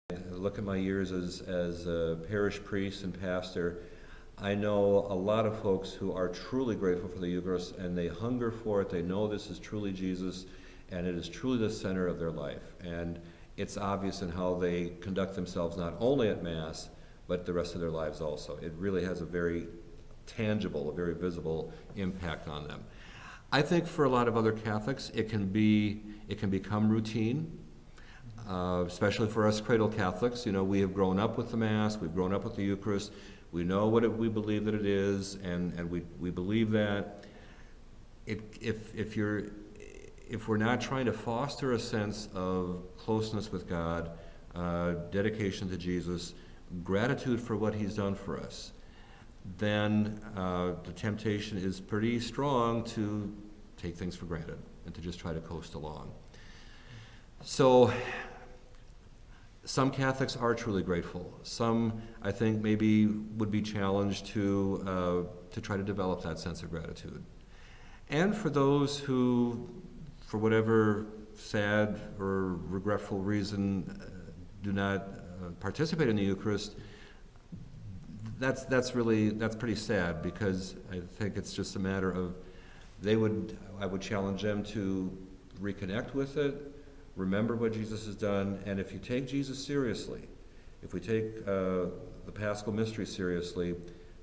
look at my years as a parish priest and pastor, I know a lot of folks who are truly grateful for the Eucharist, and they hunger for it. They know this is truly Jesus, and it is truly the center of their life. And it's obvious in how they conduct themselves, not only at Mass, but the rest of their lives also. It really has a very tangible, a very visible impact on them. I think for a lot of other Catholics, it can become routine. Especially for us cradle Catholics, we have grown up with the Mass, we've grown up with the Eucharist, we know we believe that it is, and we believe that. If we're not trying to foster a sense of closeness with God, dedication to Jesus, gratitude for what He's done for us, then the temptation is pretty strong to take things for granted and to just try to coast along. So, some Catholics are truly grateful. Some, I think, maybe would be challenged to try to develop that sense of gratitude. And for those who, for whatever sad or regretful reason, do not participate in the Eucharist, that's pretty sad, because I think it's just a matter of I would challenge them to reconnect with it, remember what Jesus has done, and if you take Jesus seriously, if we take the Paschal Mystery seriously,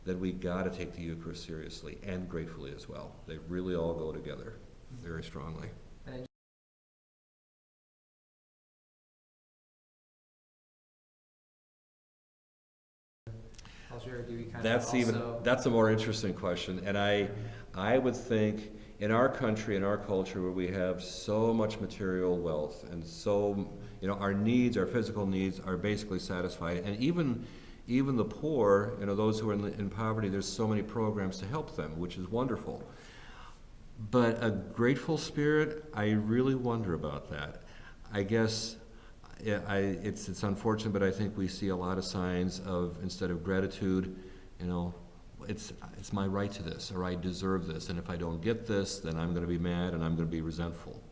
then we got to take the Eucharist seriously, and gratefully as well. They really all go together very strongly. That's a more interesting question, and I would think in our country, in our culture, where we have so much material wealth, and so, our needs, our physical needs are basically satisfied, and even the poor, those who are in poverty, there's so many programs to help them, which is wonderful. But a grateful spirit, I really wonder about that. I guess it's unfortunate, but I think we see a lot of signs of, instead of gratitude, it's my right to this, or I deserve this, and if I don't get this, then I'm going to be mad and I'm going to be resentful.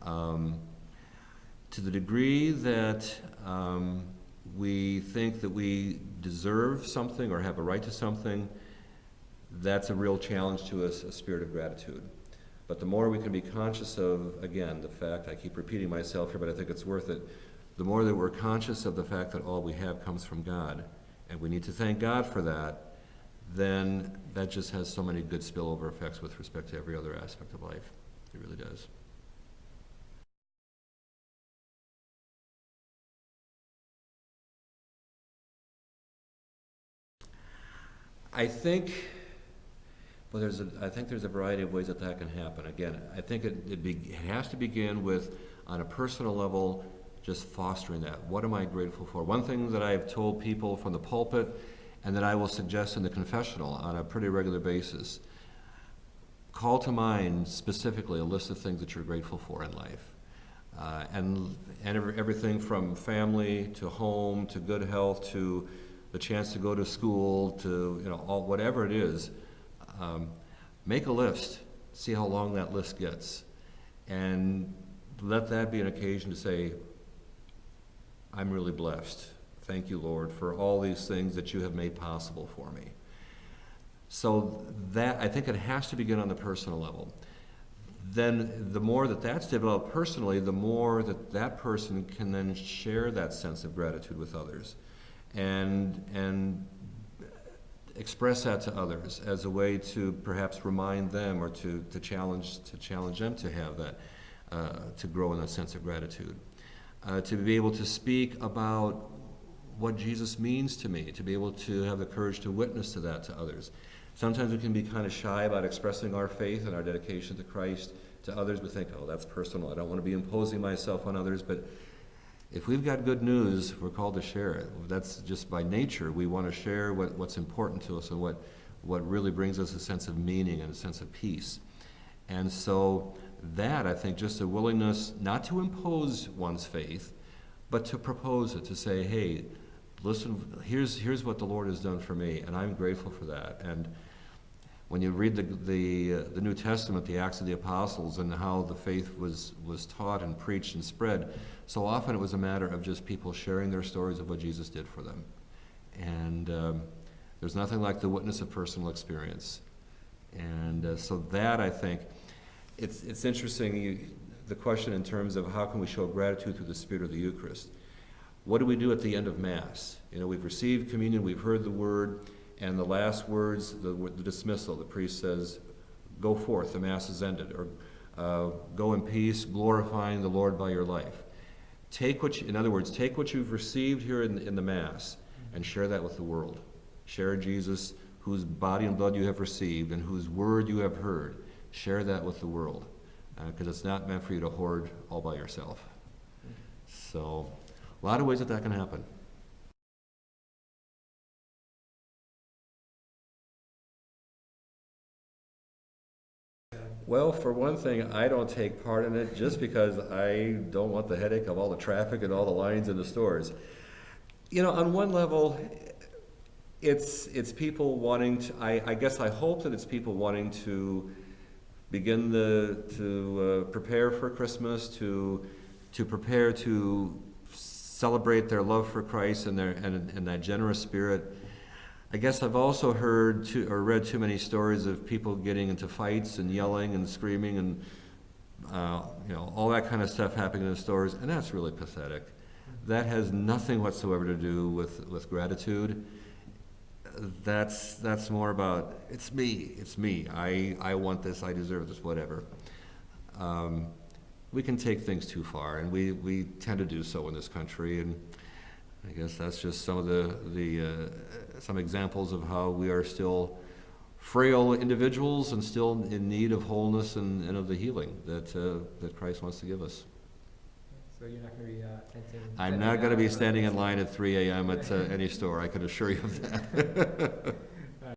To the degree that we think that we deserve something or have a right to something, that's a real challenge to us, a spirit of gratitude. But the more we can be conscious of, again, the fact, I keep repeating myself here, but I think it's worth it, the more that we're conscious of the fact that all we have comes from God, and we need to thank God for that, then that just has so many good spillover effects with respect to every other aspect of life. It really does. I think there's a variety of ways that can happen. Again, I think it has to begin with, on a personal level, just fostering that. What am I grateful for? One thing that I've told people from the pulpit, and that I will suggest in the confessional on a pretty regular basis, call to mind specifically a list of things that you're grateful for in life. And everything from family to home to good health to the chance to go to school to whatever it is. Make a list, see how long that list gets, and let that be an occasion to say, I'm really blessed. Thank you, Lord, for all these things that you have made possible for me. So that, I think it has to begin on the personal level. Then the more that that's developed personally, the more that person can then share that sense of gratitude with others, and express that to others as a way to perhaps remind them, or to challenge them to have that, to grow in that sense of gratitude. To be able to speak about what Jesus means to me, to be able to have the courage to witness to that to others. Sometimes we can be kind of shy about expressing our faith and our dedication to Christ to others. We think, oh, that's personal. I don't want to be imposing myself on others. But if we've got good news, we're called to share it. That's just by nature. We want to share what's important to us and what really brings us a sense of meaning and a sense of peace. And so that, I think, just a willingness not to impose one's faith, but to propose it, to say, hey, listen, here's what the Lord has done for me, and I'm grateful for that. And when you read the New Testament, the Acts of the Apostles, and how the faith was taught and preached and spread, so often it was a matter of just people sharing their stories of what Jesus did for them. And there's nothing like the witness of personal experience. And so that, I think, it's interesting, the question in terms of how can we show gratitude through the Spirit of the Eucharist. What do we do at the end of Mass? You know, we've received communion, we've heard the word, and the last words, the dismissal, the priest says, go forth, the Mass is ended, or go in peace, glorifying the Lord by your life. In other words, take what you've received here in the Mass and share that with the world. Share Jesus, whose body and blood you have received and whose word you have heard. Share that with the world, because it's not meant for you to hoard all by yourself. So, a lot of ways that can happen. Well, for one thing, I don't take part in it just because I don't want the headache of all the traffic and all the lines in the stores. You know, on one level, it's people wanting to, I guess I hope that it's people wanting to begin to prepare for Christmas, to prepare to celebrate their love for Christ and that generous spirit. I guess I've also heard or read too many stories of people getting into fights and yelling and screaming and you know, all that kind of stuff happening in the stores, and that's really pathetic. That has nothing whatsoever to do with gratitude. That's more about, it's me. I want this, I deserve this, whatever. We can take things too far, and we tend to do so in this country, and I guess that's just some of some examples of how we are still frail individuals and still in need of wholeness and of the healing that Christ wants to give us. So you're not going to be I'm not going to be standing in line at 3 a.m. at any store, I can assure you of that.